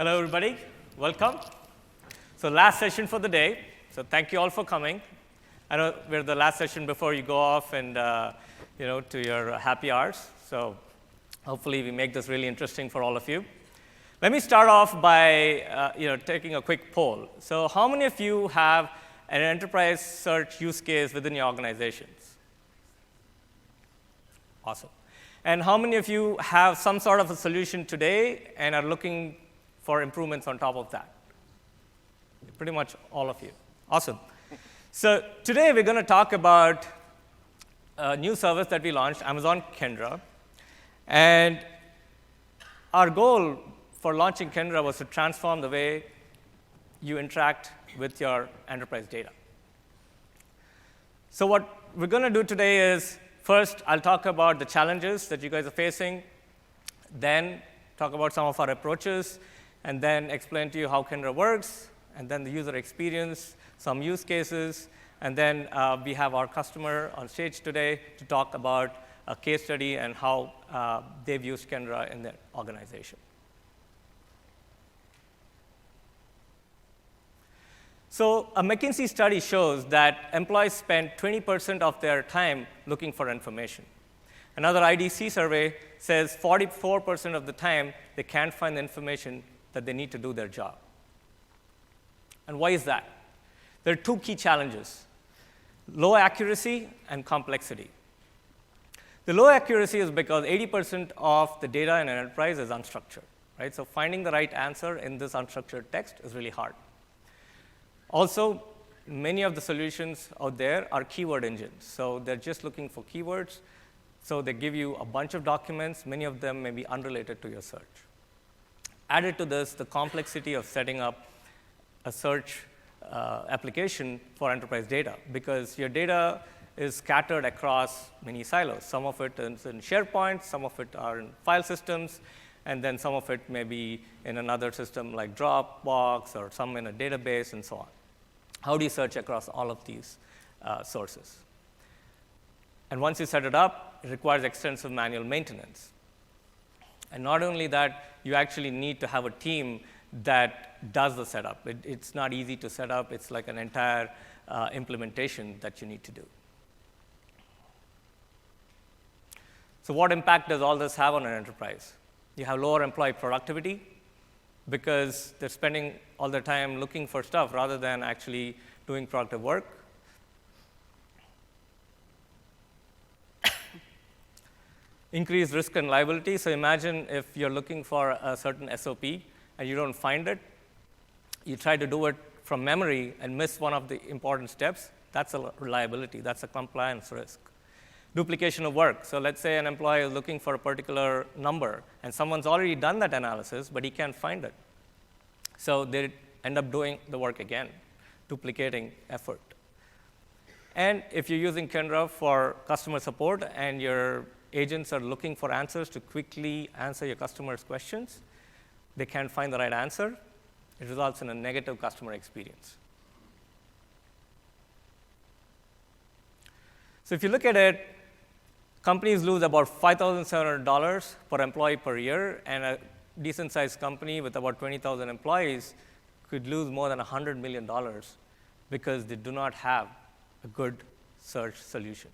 Hello, everybody. Welcome. So last session for the day. So thank you all for coming. I know we're the last session before you go off and to your happy hours. So hopefully we make this really interesting for all of you. Let me start off by taking a quick poll. So how many of you have an enterprise search use case within your organizations? Awesome. And how many of you have some sort of a solution today and are looking for improvements on top of that? Pretty much all of you. Awesome. So today we're going to talk about a new service that we launched, Amazon Kendra. And our goal for launching Kendra was to transform the way you interact with your enterprise data. So what we're going to do today is, first, I'll talk about the challenges that you guys are facing, then talk about some of our approaches, and then explain to you how Kendra works, and then the user experience, some use cases, and then we have our customer on stage today to talk about a case study and how they've used Kendra in their organization. So a McKinsey study shows that employees spend 20% of their time looking for information. Another IDC survey says 44% of the time they can't find the information that they need to do their job. And why is that? There are two key challenges: low accuracy and complexity. The low accuracy is because 80% of the data in an enterprise is unstructured, right? So finding the right answer in this unstructured text is really hard. Also, many of the solutions out there are keyword engines. So they're just looking for keywords. So they give you a bunch of documents. Many of them may be unrelated to your search. Added to this, the complexity of setting up a search application for enterprise data, because your data is scattered across many silos. Some of it is in SharePoint, some of it are in file systems, and then some of it may be in another system like Dropbox or some in a database and so on. How do you search across all of these sources? And once you set it up, it requires extensive manual maintenance. And not only that, you actually need to have a team that does the setup. It's not easy to set up. It's like an entire implementation that you need to do. So what impact does all this have on an enterprise? You have lower employee productivity because they're spending all their time looking for stuff rather than actually doing productive work. Increased risk and liability. So imagine if you're looking for a certain SOP and you don't find it. You try to do it from memory and miss one of the important steps. That's a reliability. That's a compliance risk. Duplication of work. So let's say an employee is looking for a particular number, and someone's already done that analysis, but he can't find it. So they end up doing the work again, duplicating effort. And if you're using Kendra for customer support and your agents are looking for answers to quickly answer your customers' questions, they can't find the right answer. It results in a negative customer experience. So if you look at it, companies lose about $5,700 per employee per year, and a decent-sized company with about 20,000 employees could lose more than $100 million because they do not have a good search solution.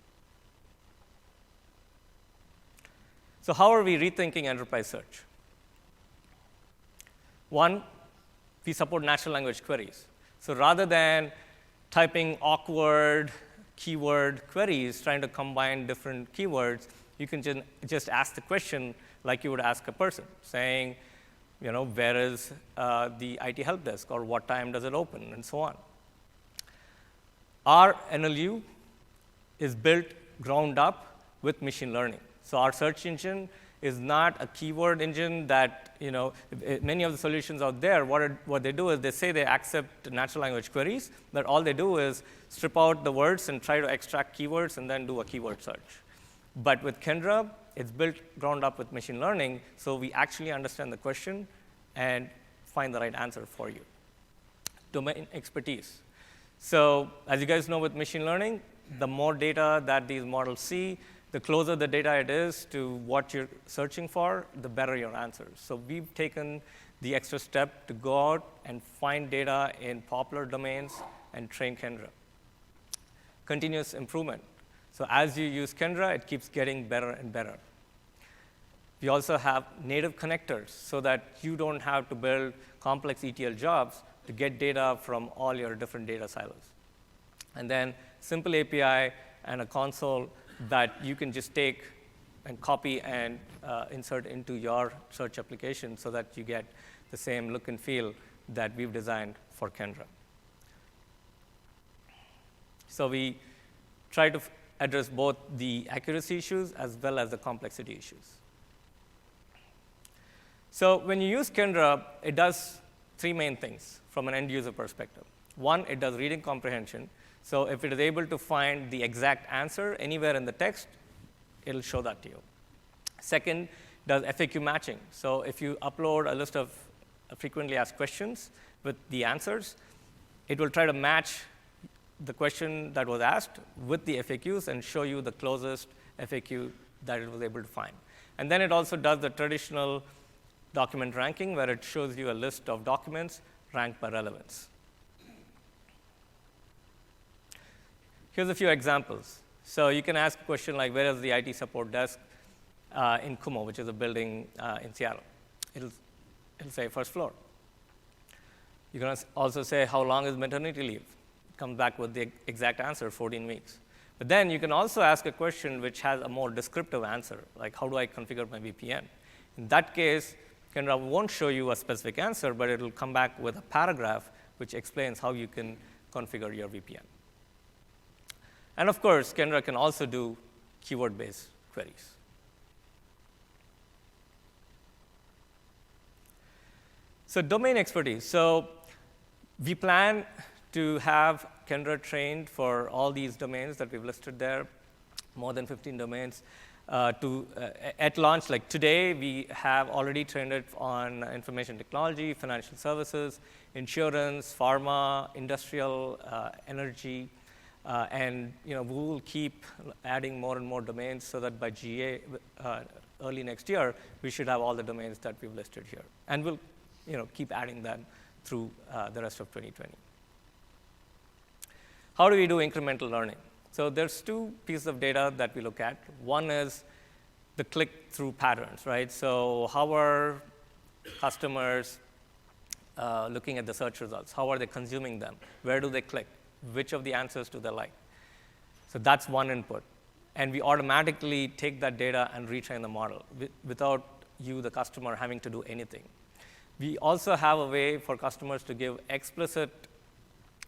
So how are we rethinking enterprise search? One, we support natural language queries. So rather than typing awkward keyword queries, trying to combine different keywords, you can just ask the question like you would ask a person, saying, where is the IT help desk, or what time does it open, and so on. Our NLU is built ground up with machine learning. So our search engine is not a keyword engine that, many of the solutions out there, what they do is they say they accept natural language queries, but all they do is strip out the words and try to extract keywords and then do a keyword search. But with Kendra, it's built ground up with machine learning, so we actually understand the question and find the right answer for you. Domain expertise. So as you guys know, with machine learning, the more data that these models see, the closer the data it is to what you're searching for, the better your answers. So we've taken the extra step to go out and find data in popular domains and train Kendra. Continuous improvement. So as you use Kendra, it keeps getting better and better. We also have native connectors so that you don't have to build complex ETL jobs to get data from all your different data silos. And then simple API and a console that you can just take and copy and insert into your search application so that you get the same look and feel that we've designed for Kendra. So we try to address both the accuracy issues as well as the complexity issues. So when you use Kendra, it does three main things from an end user perspective. One, it does reading comprehension. So if it is able to find the exact answer anywhere in the text, it'll show that to you. Second, does FAQ matching. So if you upload a list of frequently asked questions with the answers, it will try to match the question that was asked with the FAQs and show you the closest FAQ that it was able to find. And then it also does the traditional document ranking, where it shows you a list of documents ranked by relevance. Here's a few examples. So you can ask a question like, where is the IT support desk in Kumo, which is a building in Seattle? It'll say first floor. You can also say, how long is maternity leave? It comes back with the exact answer, 14 weeks. But then you can also ask a question which has a more descriptive answer, like how do I configure my VPN? In that case, Kendra won't show you a specific answer, but it'll come back with a paragraph which explains how you can configure your VPN. And of course, Kendra can also do keyword-based queries. So domain expertise. So we plan to have Kendra trained for all these domains that we've listed there, more than 15 domains. At launch, like today, we have already trained it on information technology, financial services, insurance, pharma, industrial, energy, and we will keep adding more and more domains so that by GA early next year, we should have all the domains that we've listed here, and we'll keep adding them through the rest of 2020. How do we do incremental learning? So there's two pieces of data that we look at. One is the click-through patterns, right? So how are customers looking at the search results? How are they consuming them? Where do they click? Which of the answers do they like? So that's one input. And we automatically take that data and retrain the model without you, the customer, having to do anything. We also have a way for customers to give explicit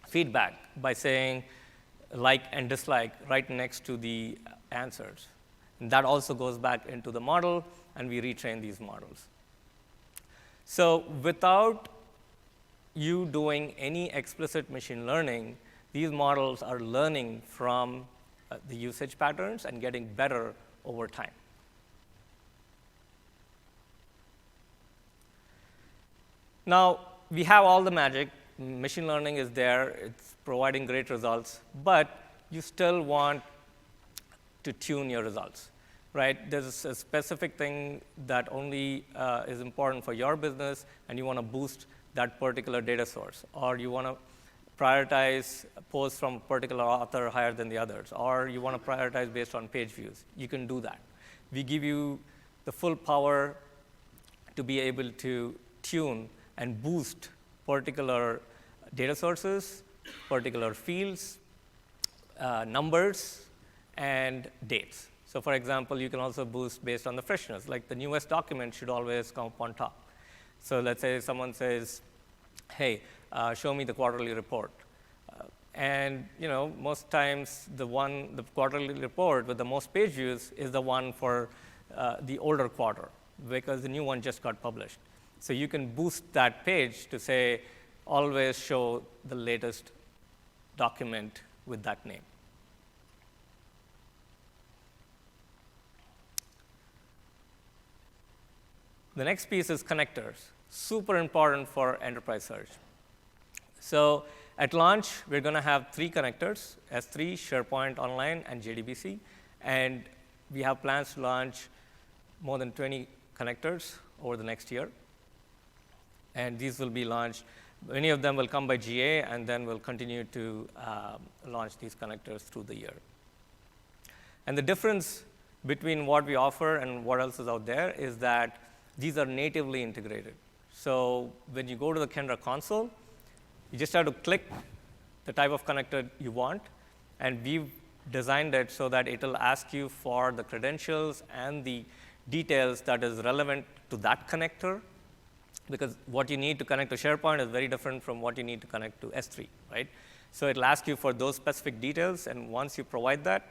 feedback by saying like and dislike right next to the answers. And that also goes back into the model, and we retrain these models. So without you doing any explicit machine learning, these models are learning from the usage patterns and getting better over time. Now, we have all the magic. Machine learning is there. It's providing great results. But you still want to tune your results, right? There's a specific thing that only is important for your business, and you want to boost that particular data source. Or you want to prioritize posts from a particular author higher than the others. Or you want to prioritize based on page views. You can do that. We give you the full power to be able to tune and boost particular data sources, particular fields, numbers, and dates. So for example, you can also boost based on the freshness, like the newest document should always come up on top. So let's say someone says, hey, show me the quarterly report. And most times the quarterly report with the most page views is the one for the older quarter, because the new one just got published. So you can boost that page to say, always show the latest document with that name. The next piece is connectors, super important for enterprise search. So at launch, we're going to have 3 connectors, S3, SharePoint Online, and JDBC. And we have plans to launch more than 20 connectors over the next year. And these will be launched. Many of them will come by GA, and then we'll continue to launch these connectors through the year. And the difference between what we offer and what else is out there is that these are natively integrated. So when you go to the Kendra console, you just have to click the type of connector you want, and we've designed it so that it'll ask you for the credentials and the details that is relevant to that connector, because what you need to connect to SharePoint is very different from what you need to connect to S3, right? So it'll ask you for those specific details, and once you provide that,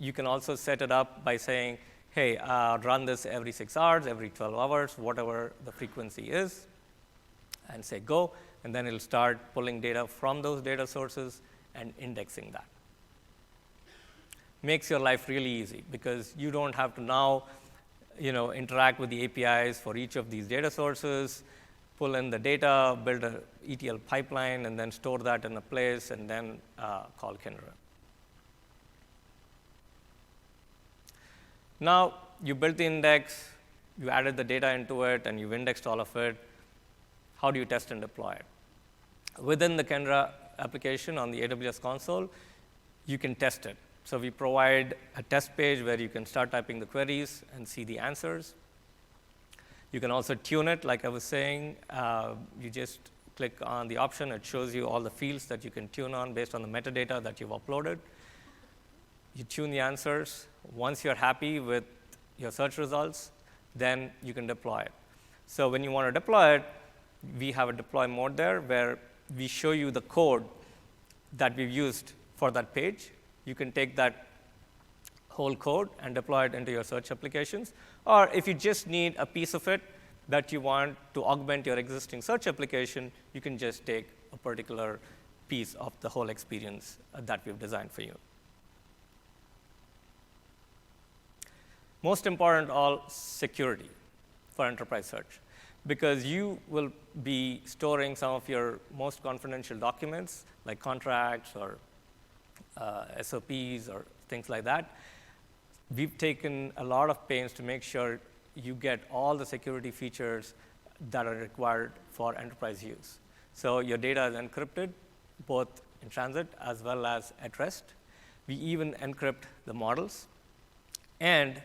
you can also set it up by saying, hey, run this every 6 hours, every 12 hours, whatever the frequency is, and say go, and then it'll start pulling data from those data sources and indexing that. Makes your life really easy, because you don't have to now interact with the APIs for each of these data sources, pull in the data, build an ETL pipeline, and then store that in a place, and then call Kendra. Now, you built the index, you added the data into it, and you've indexed all of it. How do you test and deploy it? Within the Kendra application on the AWS console, you can test it. So we provide a test page where you can start typing the queries and see the answers. You can also tune it, like I was saying. You just click on the option. It shows you all the fields that you can tune on based on the metadata that you've uploaded. You tune the answers. Once you're happy with your search results, then you can deploy it. So when you want to deploy it, we have a deploy mode there where we show you the code that we've used for that page. You can take that whole code and deploy it into your search applications. Or if you just need a piece of it that you want to augment your existing search application, you can just take a particular piece of the whole experience that we've designed for you. Most important, all security for enterprise search, because you will be storing some of your most confidential documents, like contracts or SOPs or things like that. We've taken a lot of pains to make sure you get all the security features that are required for enterprise use. So your data is encrypted, both in transit as well as at rest. We even encrypt the models. And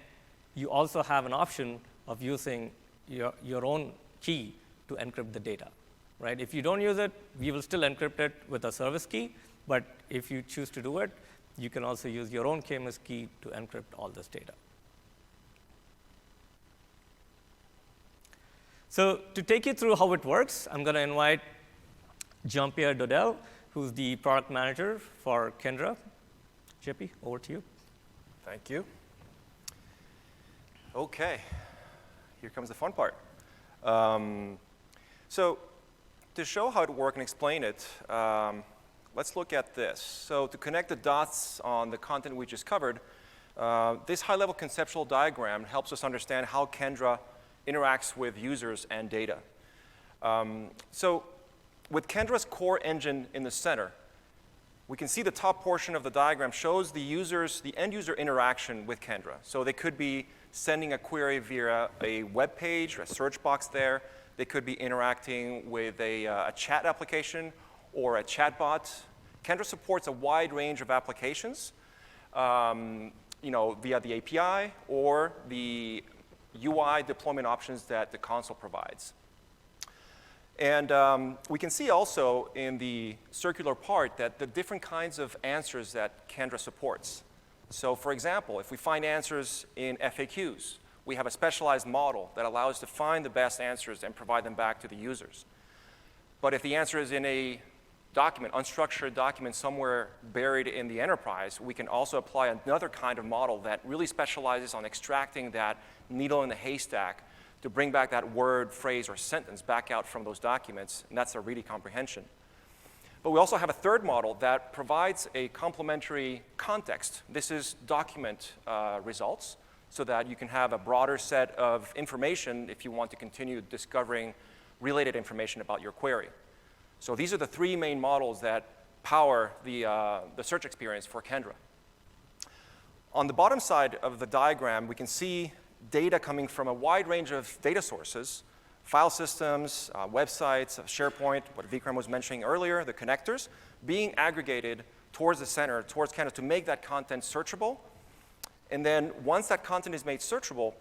you also have an option of using your own key to encrypt the data, right? If you don't use it, we will still encrypt it with a service key. But if you choose to do it, you can also use your own KMS key to encrypt all this data. So to take you through how it works, I'm going to invite Jean-Pierre Dodel, who's the product manager for Kendra. JP, over to you. Thank you. OK, here comes the fun part. So to show how it works and explain it, let's look at this. So to connect the dots on the content we just covered, this high-level conceptual diagram helps us understand how Kendra interacts with users and data. So with Kendra's core engine in the center, we can see the top portion of the diagram shows the end user interaction with Kendra. So they could be sending a query via a web page or a search box there. They could be interacting with a chat application or a chatbot. Kendra supports a wide range of applications, via the API or the UI deployment options that the console provides. And we can see also in the circular part that the different kinds of answers that Kendra supports. So for example, if we find answers in FAQs, we have a specialized model that allows us to find the best answers and provide them back to the users. But if the answer is in a document, unstructured document somewhere buried in the enterprise, we can also apply another kind of model that really specializes on extracting that needle in the haystack to bring back that word, phrase, or sentence back out from those documents, and that's a really comprehension. But we also have a third model that provides a complementary context. This is document results, so that you can have a broader set of information if you want to continue discovering related information about your query. So these are the three main models that power the search experience for Kendra. On the bottom side of the diagram, we can see data coming from a wide range of data sources file systems, websites, SharePoint, what Vikram was mentioning earlier, the connectors, being aggregated towards the center, towards Kendra to make that content searchable. And then once that content is made searchable,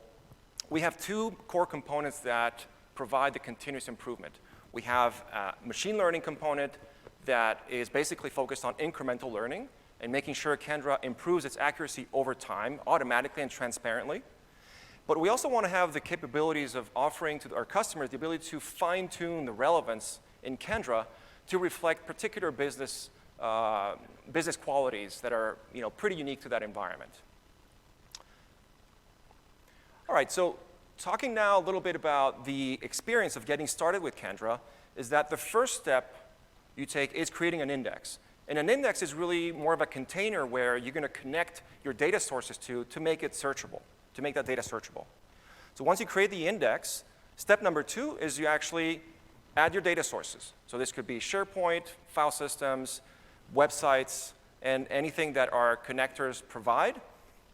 we have two core components that provide the continuous improvement. We have a machine learning component that is basically focused on incremental learning and making sure Kendra improves its accuracy over time, automatically and transparently. But we also want to have the capabilities of offering to our customers the ability to fine-tune the relevance in Kendra to reflect particular business qualities that are pretty unique to that environment. All right, so talking now a little bit about the experience of getting started with Kendra is that the first step you take is creating an index. And an index is really more of a container where you're going to connect your data sources to make it searchable, to make that data searchable. So once you create the index, step number 2 is you actually add your data sources. So this could be SharePoint, file systems, websites, and anything that our connectors provide.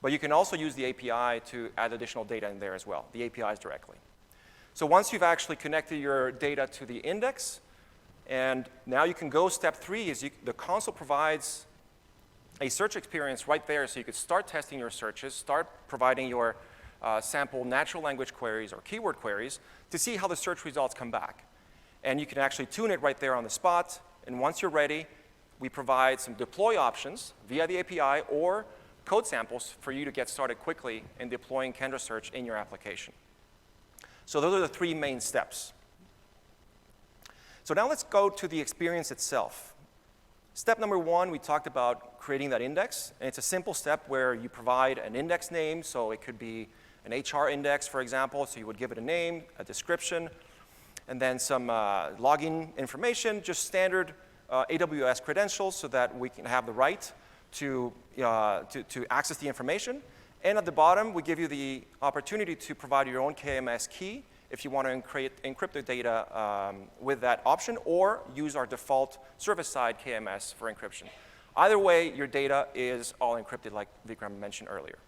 But you can also use the API to add additional data in there as well, the APIs directly. So once you've actually connected your data to the index, and now you can go step 3 is the console provides a search experience right there so you could start testing your searches, start providing your sample natural language queries or keyword queries to see how the search results come back. And you can actually tune it right there on the spot. And once you're ready, we provide some deploy options via the API or code samples for you to get started quickly in deploying Kendra Search in your application. So those are the 3 main steps. So now let's go to the experience itself. Step number 1, we talked about creating that index. And it's a simple step where you provide an index name. So it could be an HR index, for example. So you would give it a name, a description, and then some login information, just standard AWS credentials so that we can have the right to access the information. And at the bottom, we give you the opportunity to provide your own KMS key if you want to encrypt the data with that option, or use our default server-side KMS for encryption. Either way, your data is all encrypted like Vikram mentioned earlier.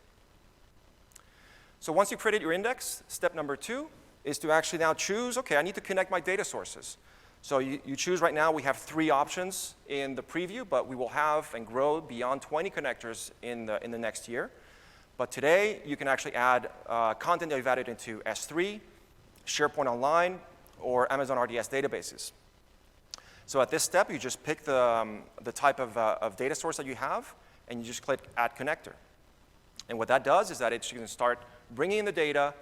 So once you've created your index, step number 2 is to actually now choose, okay, I need to connect my data sources. So you choose right now, we have 3 options in the preview, but we will have and grow beyond 20 connectors in the next year. But today, you can actually add content that you've added into S3, SharePoint Online, or Amazon RDS databases. So at this step, you just pick the type of data source that you have, and you just click Add Connector. And what that does is that it's going to start bringing in the data,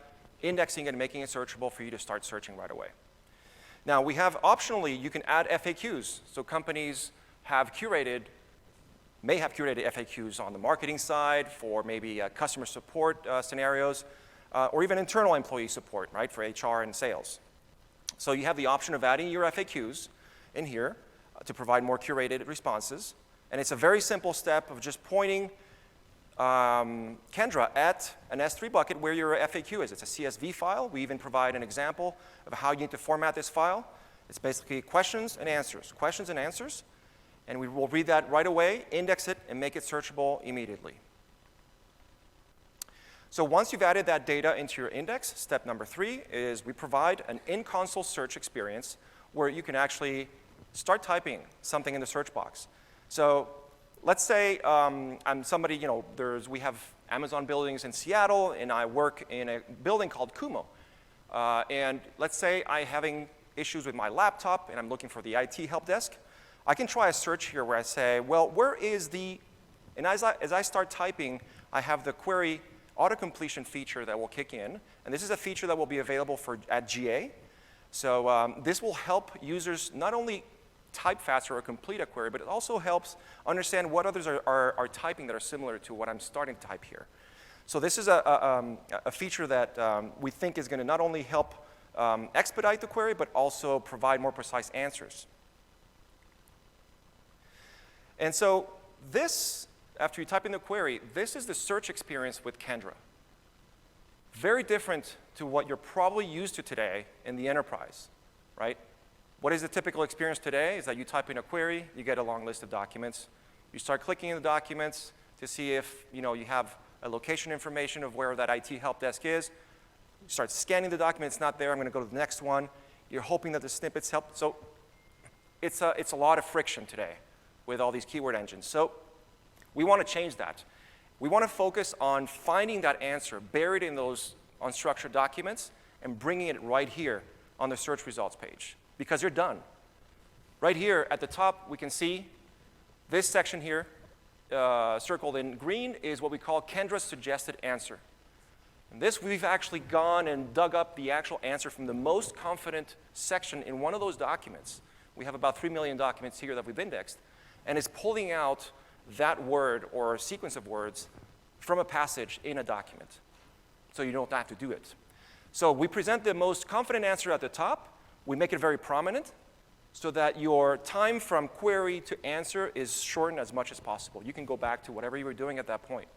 indexing it, and making it searchable for you to start searching right away. Now, we have optionally, you can add FAQs. So companies may have curated FAQs on the marketing side for maybe customer support scenarios, or even internal employee support, right, for HR and sales. So you have the option of adding your FAQs in here to provide more curated responses. And it's a very simple step of just pointing Kendra at an S3 bucket where your FAQ is. It's a CSV file. We even provide an example of how you need to format this file. It's basically questions and answers. And we will read that right away, index it, and make it searchable immediately. So once you've added that data into your index, step number 3 is we provide an in-console search experience where you can actually start typing something in the search box. So let's say I'm somebody, we have Amazon buildings in Seattle, and I work in a building called Kumo. And let's say I'm having issues with my laptop, and I'm looking for the IT help desk. I can try a search here where I say, well, where is the, and as I start typing, I have the query auto-completion feature that will kick in. And this is a feature that will be available at GA. So this will help users not only type faster or complete a query, but it also helps understand what others are typing that are similar to what I'm starting to type here. So this is a feature that we think is going to not only help expedite the query, but also provide more precise answers. And so this, after you type in the query, this is the search experience with Kendra. Very different to what you're probably used to today in the enterprise, right? What is the typical experience today is that you type in a query, you get a long list of documents. You start clicking in the documents to see if you have a location information of where that IT help desk is. You start scanning the document, it's not there, I'm going to go to the next one. You're hoping that the snippets help. So it's a lot of friction today with all these keyword engines. So we want to change that. We want to focus on finding that answer buried in those unstructured documents and bringing it right here on the search results page, because you're done. Right here at the top, we can see this section here, circled in green, is what we call Kendra's suggested answer. And this, we've actually gone and dug up the actual answer from the most confident section in one of those documents. We have about 3 million documents here that we've indexed, and it's pulling out that word or sequence of words from a passage in a document. So you don't have to do it. So we present the most confident answer at the top. We make it very prominent so that your time from query to answer is shortened as much as possible. You can go back to whatever you were doing at that point.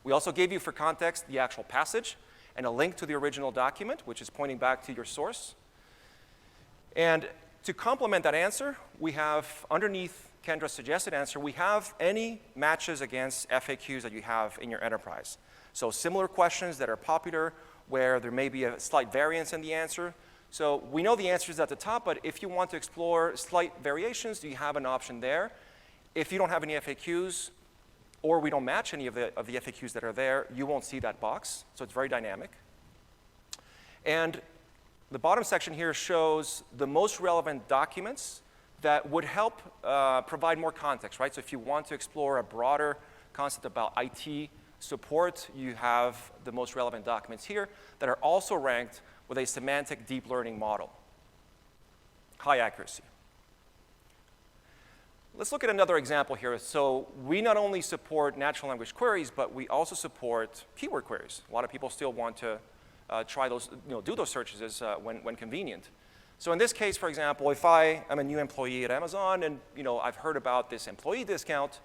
We also gave you, for context, the actual passage and a link to the original document, which is pointing back to your source. And to complement that answer, we have underneath Kendra's suggested answer, we have any matches against FAQs that you have in your enterprise. So similar questions that are popular where there may be a slight variance in the answer. So we know the answer is at the top, but if you want to explore slight variations, you have an option there. If you don't have any FAQs, or we don't match any of the FAQs that are there, you won't see that box. So it's very dynamic. And the bottom section here shows the most relevant documents that would help provide more context, right? So if you want to explore a broader concept about IT support, you have the most relevant documents here that are also ranked with a semantic deep learning model. High accuracy. Let's look at another example here. So we not only support natural language queries, but we also support keyword queries. A lot of people still want to try those, do those searches when convenient. So in this case, for example, if I am a new employee at Amazon and I've heard about this employee discount,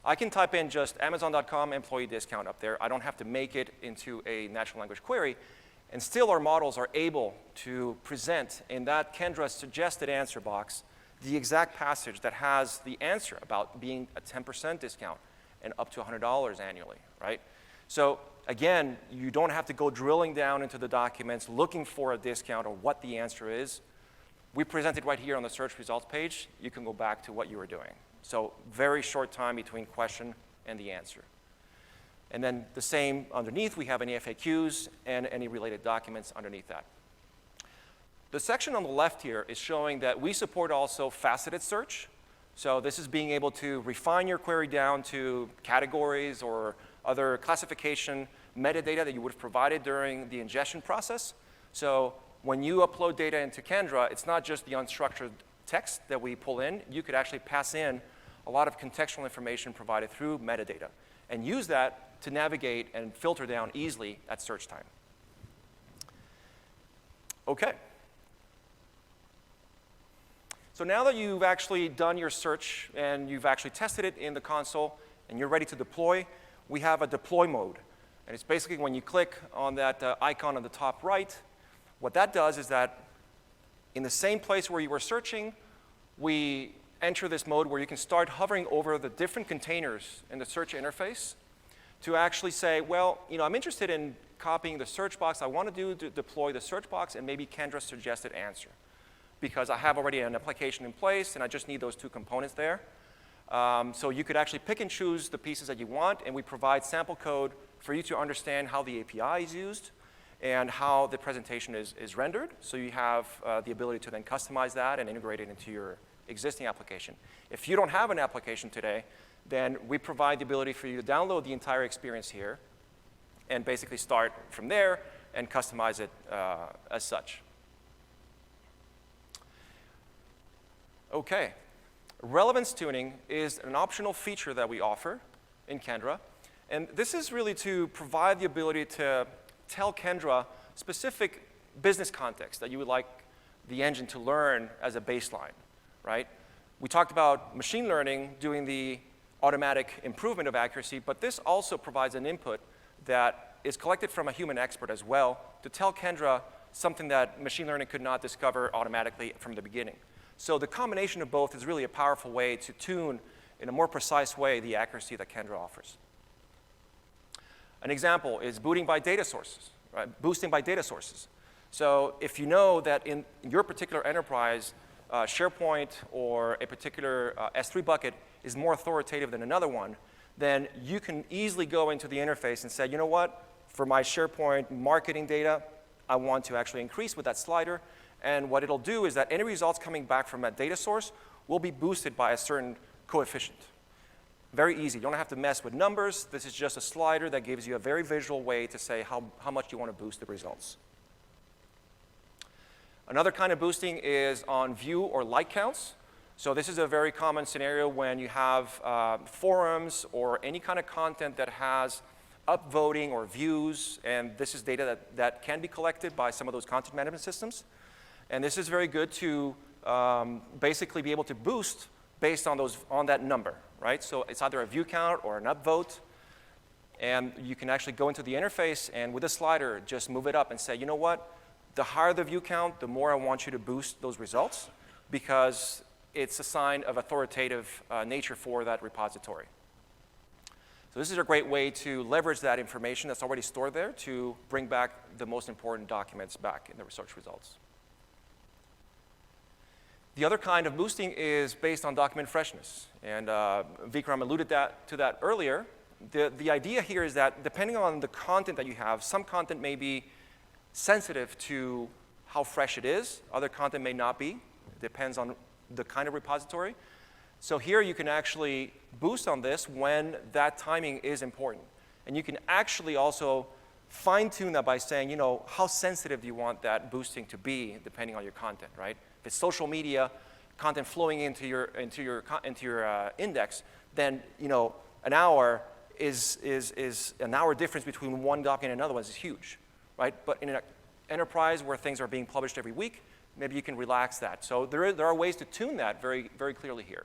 I can type in just Amazon.com employee discount up there. I don't have to make it into a natural language query. And still our models are able to present in that Kendra's suggested answer box the exact passage that has the answer about being a 10% discount and up to $100 annually, right? So again, you don't have to go drilling down into the documents looking for a discount or what the answer is. We present it right here on the search results page. You can go back to what you were doing. So very short time between question and the answer. And then the same underneath, we have any FAQs and any related documents underneath that. The section on the left here is showing that we support also faceted search. So this is being able to refine your query down to categories or other classification metadata that you would have provided during the ingestion process. So when you upload data into Kendra, it's not just the unstructured text that we pull in. You could actually pass in a lot of contextual information provided through metadata and use that to navigate and filter down easily at search time. Okay. So now that you've actually done your search and you've actually tested it in the console and you're ready to deploy, we have a deploy mode. And it's basically when you click on that icon on the top right, what that does is that in the same place where you were searching, we enter this mode where you can start hovering over the different containers in the search interface to actually say, well, I'm interested in copying the search box. I want to deploy the search box and maybe Kendra's suggested answer, because I have already an application in place and I just need those two components there. So you could actually pick and choose the pieces that you want, and we provide sample code for you to understand how the API is used and how the presentation is rendered. So you have the ability to then customize that and integrate it into your existing application. If you don't have an application today, then we provide the ability for you to download the entire experience here and basically start from there and customize it as such. Okay. Relevance tuning is an optional feature that we offer in Kendra. And this is really to provide the ability to tell Kendra specific business context that you would like the engine to learn as a baseline, right? We talked about machine learning doing the automatic improvement of accuracy, but this also provides an input that is collected from a human expert as well to tell Kendra something that machine learning could not discover automatically from the beginning. So the combination of both is really a powerful way to tune in a more precise way the accuracy that Kendra offers. An example is booting by data sources. right? Boosting by data sources. So if you know that in your particular enterprise, SharePoint or a particular S3 bucket is more authoritative than another one, then you can easily go into the interface and say, you know what, for my SharePoint marketing data, I want to actually increase with that slider. And what it'll do is that any results coming back from that data source will be boosted by a certain coefficient. Very easy. You don't have to mess with numbers. This is just a slider that gives you a very visual way to say how much you want to boost the results. Another kind of boosting is on view or like counts. So this is a very common scenario when you have forums or any kind of content that has upvoting or views, and this is data that can be collected by some of those content management systems. And this is very good to basically be able to boost based on that number, right? So it's either a view count or an upvote, and you can actually go into the interface and with a slider just move it up and say, you know what? The higher the view count, the more I want you to boost those results because it's a sign of authoritative nature for that repository. So this is a great way to leverage that information that's already stored there to bring back the most important documents back in the research results. The other kind of boosting is based on document freshness. And Vikram alluded to that earlier. The idea here is that depending on the content that you have, some content may be sensitive to how fresh it is. Other content may not be. It depends on the kind of repository. So here you can actually boost on this when that timing is important. And you can actually also fine-tune that by saying, you know, how sensitive do you want that boosting to be depending on your content, right? If it's social media, content flowing into your index, then, you know, an hour is an hour difference between one document and another one is huge, right? But in an enterprise where things are being published every week, maybe you can relax that. So there are ways to tune that very, very clearly here.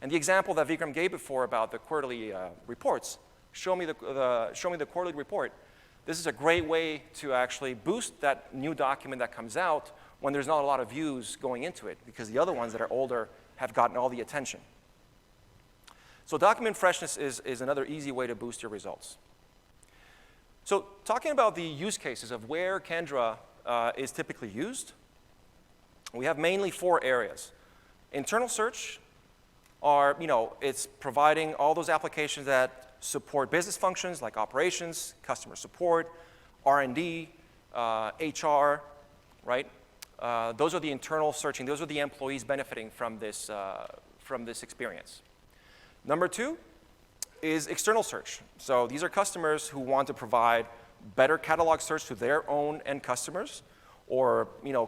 And the example that Vikram gave before about the quarterly reports, show me the quarterly report. This is a great way to actually boost that new document that comes out when there's not a lot of views going into it, because the other ones that are older have gotten all the attention. So document freshness is another easy way to boost your results. So talking about the use cases of where Kendra is typically used, we have mainly 4 areas. Internal search are, you know, it's providing all those applications that support business functions like operations, customer support, R&D, HR, right? Those are the internal searching. Those are the employees benefiting from this experience. Number 2 is external search. So these are customers who want to provide better catalog search to their own end customers, or, you know,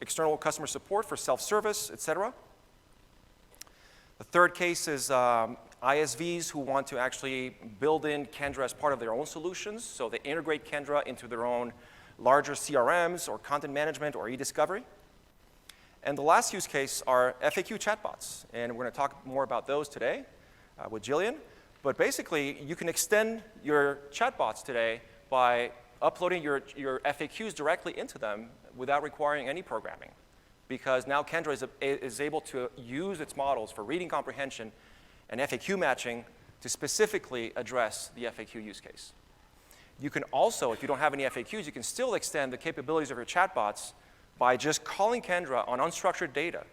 external customer support for self-service, et cetera. The third case is ISVs who want to actually build in Kendra as part of their own solutions. So they integrate Kendra into their own larger CRMs or content management or e-discovery. And the last use case are FAQ chatbots. And we're going to talk more about those today with Jillian. But basically, you can extend your chatbots today by uploading your FAQs directly into them without requiring any programming. Because now Kendra is able to use its models for reading comprehension and FAQ matching to specifically address the FAQ use case. You can also, if you don't have any FAQs, you can still extend the capabilities of your chatbots by just calling Kendra on unstructured data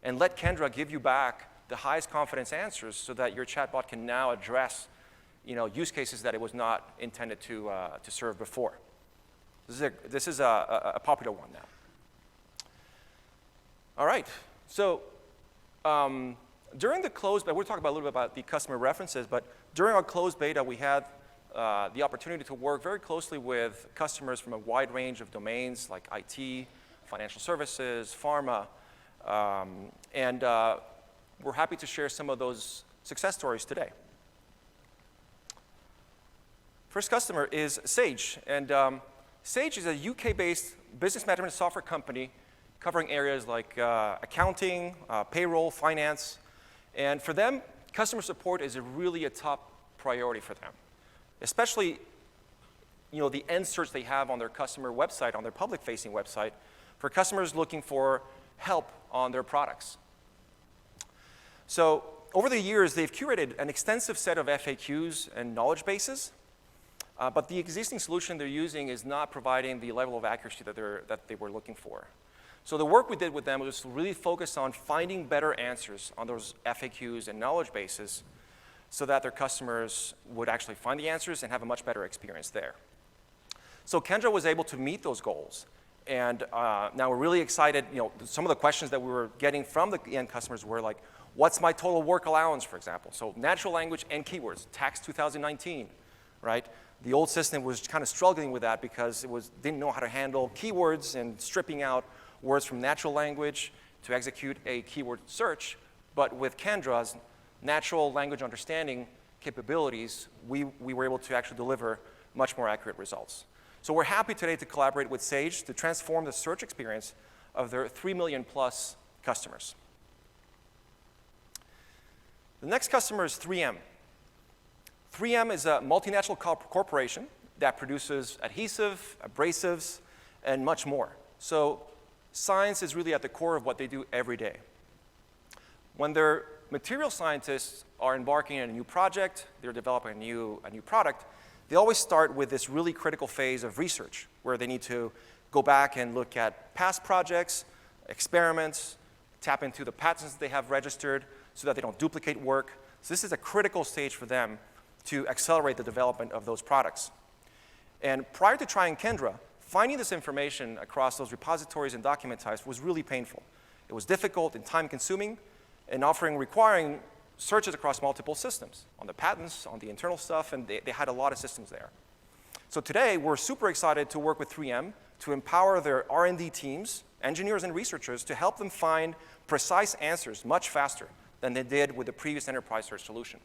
and let Kendra give you back the highest confidence answers so that your chatbot can now address, you know, use cases that it was not intended to serve before. This is a popular one now. All right, so during the closed beta, we'll talk about a little bit about the customer references, but during our closed beta, we had the opportunity to work very closely with customers from a wide range of domains like IT, financial services, pharma, and we're happy to share some of those success stories today. First customer is Sage, and Sage is a UK-based business management software company covering areas like accounting, payroll, finance, and for them, customer support is really a top priority for them, especially, you know, the end search they have on their customer website, on their public-facing website, for customers looking for help on their products. So over the years, they've curated an extensive set of FAQs and knowledge bases But the existing solution they're using is not providing the level of accuracy that they were looking for. So the work we did with them was to really focus on finding better answers on those FAQs and knowledge bases so that their customers would actually find the answers and have a much better experience there. So Kendra was able to meet those goals. And now we're really excited. Some of the questions that we were getting from the end customers were like, what's my total work allowance, for example? So natural language and keywords, tax 2019, right? The old system was kind of struggling with that because it didn't know how to handle keywords and stripping out words from natural language to execute a keyword search. But with Kendra's natural language understanding capabilities, we were able to actually deliver much more accurate results. So we're happy today to collaborate with Sage to transform the search experience of their 3 million plus customers. The next customer is 3M. 3M is a multinational corporation that produces adhesive, abrasives, and much more. So science is really at the core of what they do every day. When their material scientists are embarking on a new project, they're developing a new product, they always start with this really critical phase of research where they need to go back and look at past projects, experiments, tap into the patents they have registered so that they don't duplicate work. So this is a critical stage for them to accelerate the development of those products. And prior to trying Kendra, finding this information across those repositories and document types was really painful. It was difficult and time-consuming, and requiring searches across multiple systems, on the patents, on the internal stuff, and they had a lot of systems there. So today, we're super excited to work with 3M to empower their R&D teams, engineers and researchers, to help them find precise answers much faster than they did with the previous enterprise search solution.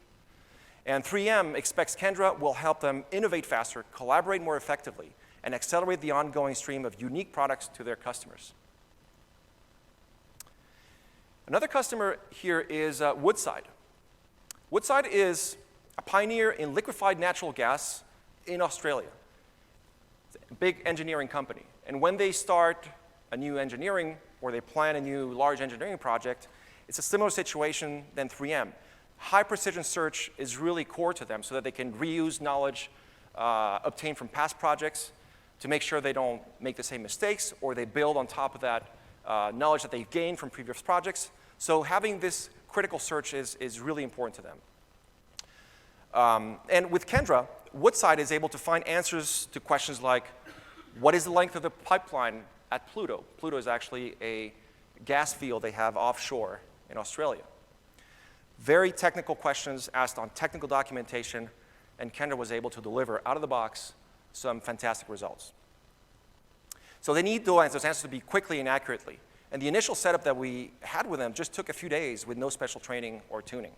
And 3M expects Kendra will help them innovate faster, collaborate more effectively, and accelerate the ongoing stream of unique products to their customers. Another customer here is Woodside. Woodside is a pioneer in liquefied natural gas in Australia. It's a big engineering company. And when they start a new engineering or they plan a new large engineering project, it's a similar situation than 3M. High precision search is really core to them so that they can reuse knowledge obtained from past projects to make sure they don't make the same mistakes or they build on top of that knowledge that they've gained from previous projects. So having this critical search is really important to them. And with Kendra, Woodside is able to find answers to questions like, what is the length of the pipeline at Pluto? Pluto is actually a gas field they have offshore in Australia. Very technical questions asked on technical documentation, and Kendra was able to deliver out of the box some fantastic results. So they need those answers to be quickly and accurately. And the initial setup that we had with them just took a few days with no special training or tuning.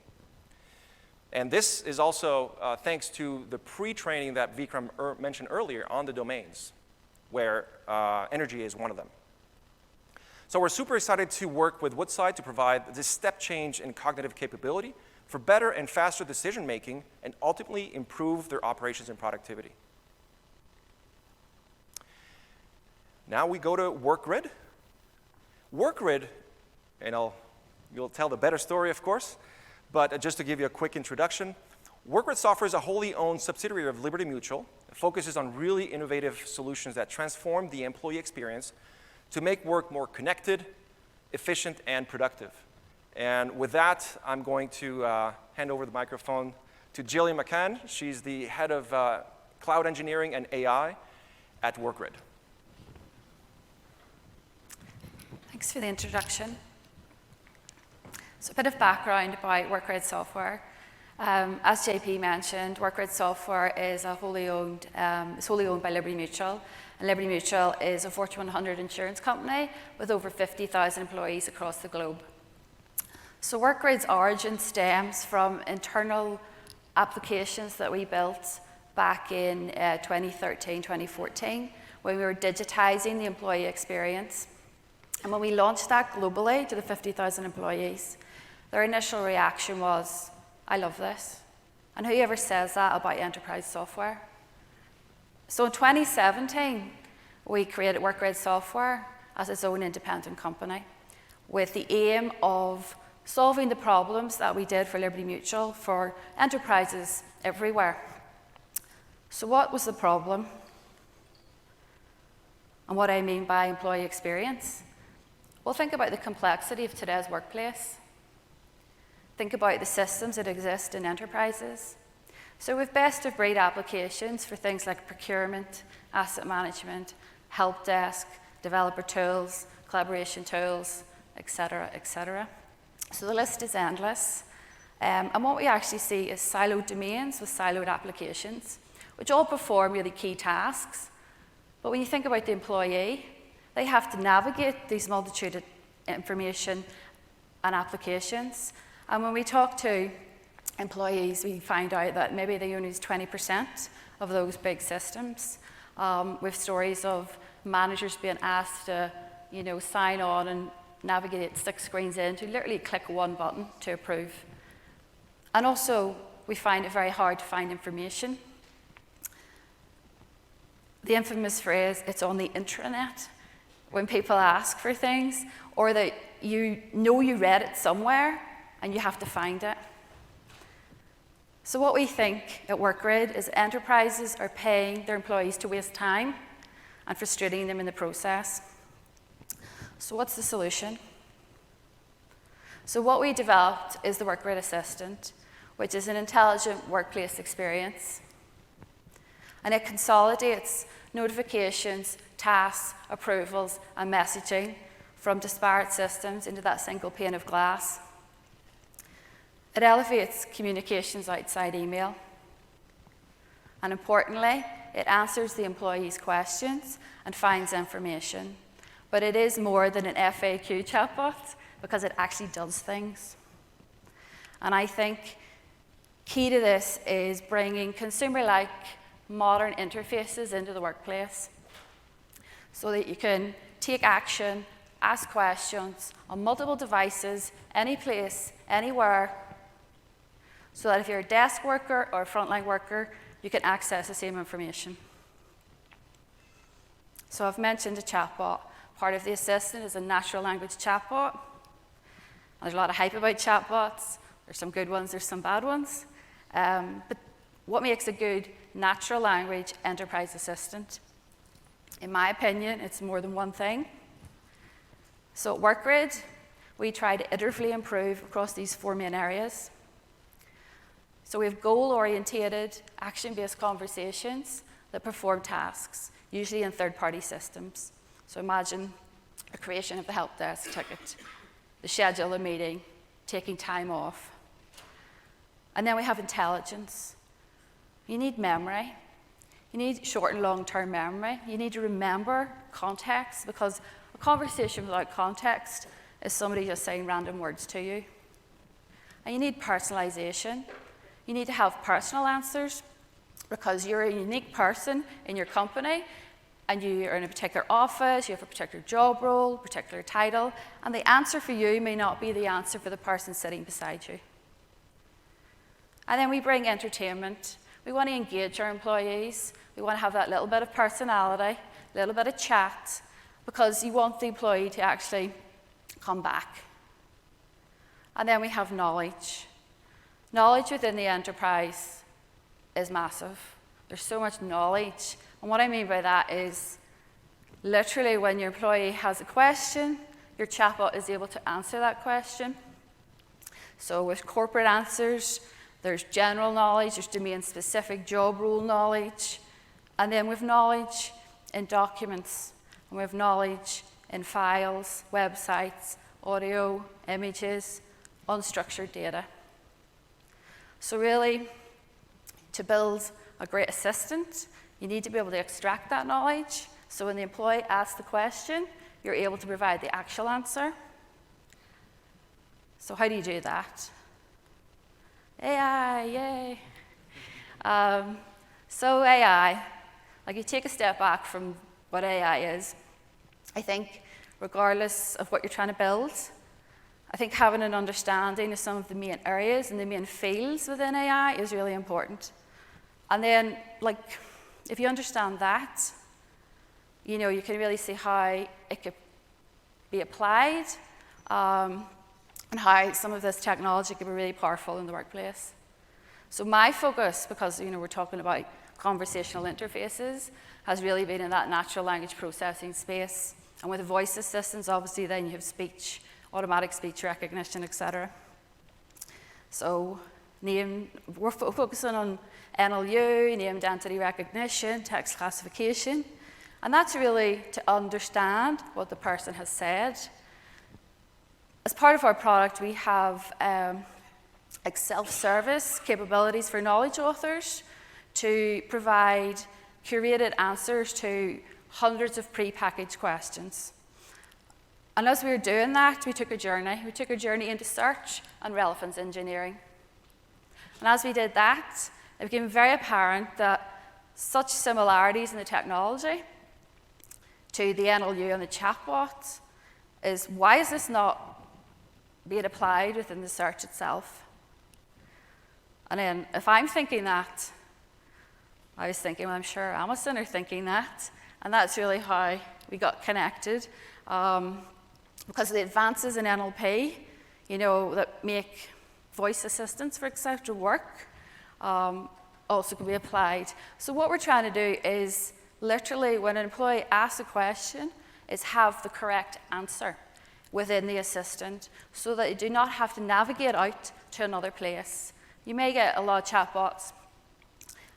And this is also thanks to the pre-training that Vikram mentioned earlier on the domains, where energy is one of them. So we're super excited to work with Woodside to provide this step change in cognitive capability for better and faster decision making and ultimately improve their operations and productivity. Now we go to WorkGrid. WorkGrid, and you'll tell the better story, of course, but just to give you a quick introduction, WorkGrid software is a wholly owned subsidiary of Liberty Mutual. It focuses on really innovative solutions that transform the employee experience to make work more connected, efficient, and productive. And with that, I'm going to hand over the microphone to Jillian McCann. She's the head of cloud engineering and AI at WorkGrid. Thanks for the introduction. So a bit of background about WorkGrid software. As JP mentioned, WorkGrid software is wholly owned by Liberty Mutual. And Liberty Mutual is a Fortune 100 insurance company with over 50,000 employees across the globe. So WorkGrid's origin stems from internal applications that we built back in 2013, 2014, when we were digitizing the employee experience. And when we launched that globally to the 50,000 employees, their initial reaction was, I love this. And whoever says that about enterprise software? So in 2017, we created WorkGrid software as its own independent company with the aim of solving the problems that we did for Liberty Mutual for enterprises everywhere. So what was the problem? And what I mean by employee experience? Well, think about the complexity of today's workplace. Think about the systems that exist in enterprises. So with best-of-breed applications for things like procurement, asset management, help desk, developer tools, collaboration tools, et cetera, et cetera. So the list is endless. And what we actually see is siloed domains with siloed applications, which all perform really key tasks. But when you think about the employee, they have to navigate these multitude of information and applications. And when we talk to employees, we find out that maybe they only use 20% of those big systems, with stories of managers being asked to, sign on and navigate 6 screens in to literally click one button to approve. And also, we find it very hard to find information. The infamous phrase, it's on the intranet, when people ask for things, or that you read it somewhere and you have to find it. So what we think at WorkGrid is enterprises are paying their employees to waste time and frustrating them in the process. So what's the solution? So what we developed is the WorkGrid Assistant, which is an intelligent workplace experience. And it consolidates notifications, tasks, approvals, and messaging from disparate systems into that single pane of glass. It elevates communications outside email. And importantly, it answers the employee's questions and finds information. But it is more than an FAQ chatbot because it actually does things. And I think key to this is bringing consumer-like modern interfaces into the workplace so that you can take action, ask questions on multiple devices, any place, anywhere, so that if you're a desk worker or a frontline worker, you can access the same information. So I've mentioned a chatbot. Part of the assistant is a natural language chatbot. There's a lot of hype about chatbots. There's some good ones, there's some bad ones. But what makes a good natural language enterprise assistant? In my opinion, it's more than one thing. So at WorkGrid, we try to iteratively improve across these 4 main areas. So we have goal-orientated, action-based conversations that perform tasks, usually in third-party systems. So imagine the creation of the help desk ticket, the schedule of a meeting, taking time off. And then we have intelligence. You need memory. You need short and long-term memory. You need to remember context, because a conversation without context is somebody just saying random words to you. And you need personalization. You need to have personal answers, because you're a unique person in your company, and you are in a particular office, you have a particular job role, particular title, and the answer for you may not be the answer for the person sitting beside you. And then we bring entertainment. We want to engage our employees. We want to have that little bit of personality, a little bit of chat, because you want the employee to actually come back. And then we have knowledge. Knowledge within the enterprise is massive. There's so much knowledge. And what I mean by that is literally when your employee has a question, your chatbot is able to answer that question. So with corporate answers, there's general knowledge, there's domain-specific job role knowledge, and then with knowledge in documents, and with knowledge in files, websites, audio, images, unstructured data. So really, to build a great assistant, you need to be able to extract that knowledge, so when the employee asks the question, you're able to provide the actual answer. So how do you do that? AI, yay. So AI, like you take a step back from what AI is, I think regardless of what you're trying to build, I think having an understanding of some of the main areas and the main fields within AI is really important. And then, like, if you understand that, you know, you can really see how it could be applied, and how some of this technology can be really powerful in the workplace. So my focus, because we're talking about conversational interfaces has really been in that natural language processing space. And with voice assistants, obviously, then you have speech, automatic speech recognition, etc. So we're focusing on NLU, named entity recognition, text classification. And that's really to understand what the person has said. As part of our product, we have like self-service capabilities for knowledge authors to provide curated answers to hundreds of pre-packaged questions. And as we were doing that, we took a journey. We took a journey into search and relevance engineering. And as we did that, it became very apparent that such similarities in the technology to the NLU and the chatbot is, why is this not being applied within the search itself? And then if I'm thinking that, I was thinking, well, I'm sure Amazon are thinking that. And that's really how we got connected. Because of the advances in NLP, that make voice assistants, for example, work, also can be applied. So what we're trying to do is literally, when an employee asks a question, is have the correct answer within the assistant so that you do not have to navigate out to another place. You may get a lot of chatbots,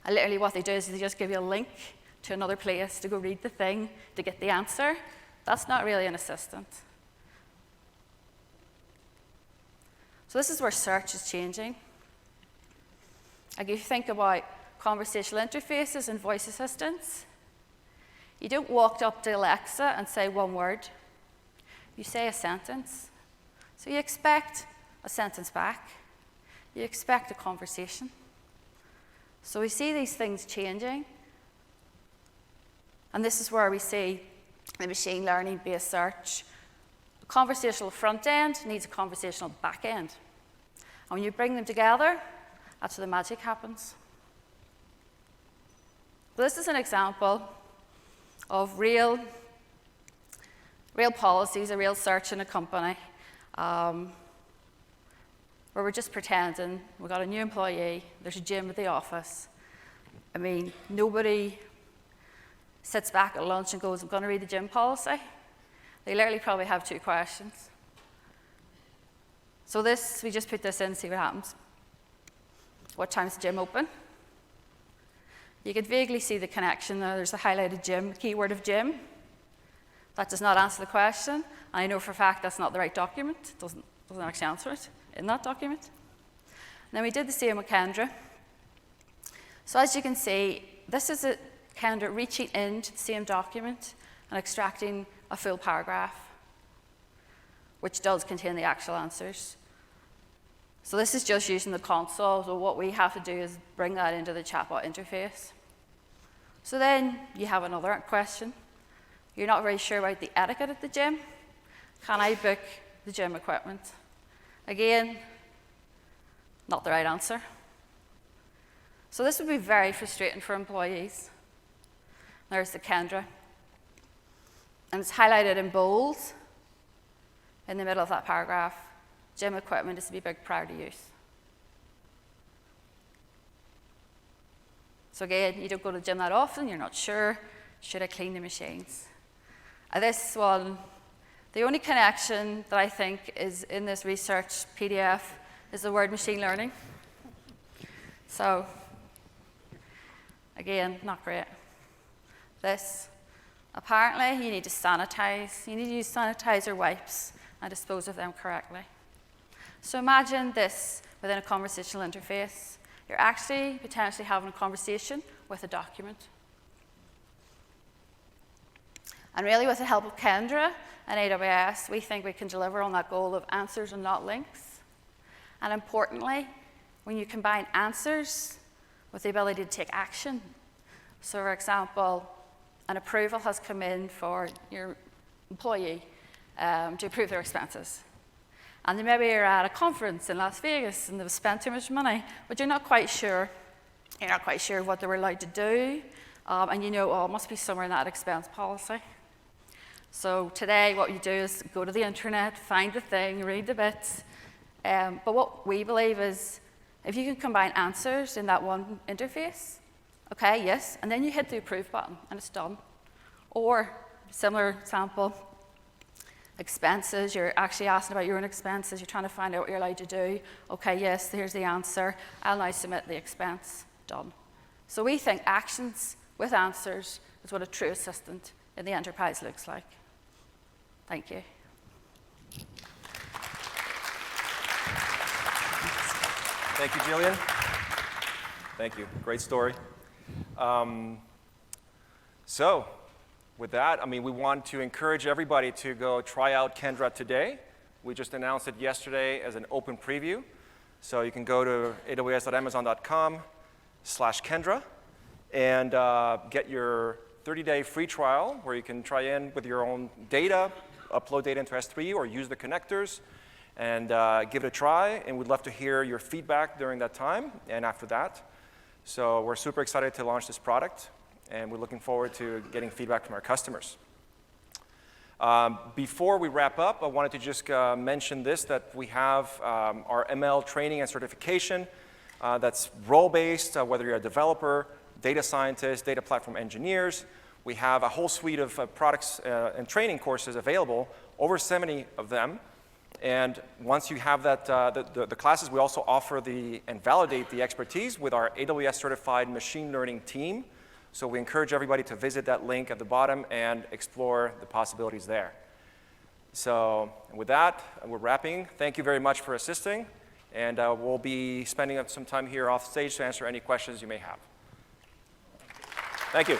and literally what they do is they just give you a link to another place to go read the thing to get the answer. That's not really an assistant. So this is where search is changing. Like if you think about conversational interfaces and voice assistants, you don't walk up to Alexa and say one word. You say a sentence. So you expect a sentence back. You expect a conversation. So we see these things changing. And this is where we see the machine learning-based search. A conversational front end needs a conversational back end. And when you bring them together, that's where the magic happens. So this is an example of real policies, a real search in a company, where we're just pretending we've got a new employee, there's a gym at the office. I mean, nobody sits back at lunch and goes, I'm going to read the gym policy. They literally probably have 2 questions. So we just put this in and see what happens. What time is the gym open? You can vaguely see the connection there. There's the highlighted gym, keyword of gym. That does not answer the question. And I know for a fact that's not the right document. It doesn't actually answer it in that document. And then we did the same with Kendra. So as you can see, this is Kendra reaching into the same document and extracting a full paragraph, which does contain the actual answers. So this is just using the console. So what we have to do is bring that into the chatbot interface. So then you have another question. You're not very sure about the etiquette at the gym. Can I book the gym equipment? Again, not the right answer. So this would be very frustrating for employees. There's the Kendra. And it's highlighted in bold in the middle of that paragraph. Gym equipment is to be booked prior to use. So again, you don't go to the gym that often, you're not sure, should I clean the machines? This one, the only connection that I think is in this research PDF is the word machine learning. So again, not great. This, apparently you need to sanitize, you need to use sanitizer wipes and dispose of them correctly. So imagine this within a conversational interface. You're actually potentially having a conversation with a document. And really, with the help of Kendra and AWS, we think we can deliver on that goal of answers and not links. And importantly, when you combine answers with the ability to take action. So for example, an approval has come in for your employee to approve their expenses. And maybe you're at a conference in Las Vegas and they've spent too much money, but you're not quite sure. You're not quite sure what they were allowed to do. And you know, oh, it must be somewhere in that expense policy. So today, what you do is go to the internet, find the thing, read the bits. But what we believe is if you can combine answers in that one interface Okay, yes, and then you hit the approve button and it's done. Or, similar example, expenses, you're actually asking about your own expenses, you're trying to find out what you're allowed to do. Okay, yes, here's the answer. I'll now submit the expense. Done. So we think actions with answers is what a true assistant in the enterprise looks like. Thank you. Thank you, Jillian. Thank you. Great story. So, with that, I mean, we want to encourage everybody to go try out Kendra today. We just announced it yesterday as an open preview. So you can go to aws.amazon.com/Kendra and get your 30-day free trial where you can try in with your own data, upload data into S3 or use the connectors, and give it a try. And we'd love to hear your feedback during that time and after that. So we're super excited to launch this product, and we're looking forward to getting feedback from our customers. Before we wrap up, I wanted to just mention this, that we have our ML training and certification that's role-based, whether you're a developer, data scientist, data platform engineers. We have a whole suite of products and training courses available, over 70 of them. And once you have that, the classes, we also offer and validate the expertise with our AWS certified machine learning team. So we encourage everybody to visit that link at the bottom and explore the possibilities there. So with that, we're wrapping. Thank you very much for assisting. And we'll be spending some time here off stage to answer any questions you may have. Thank you.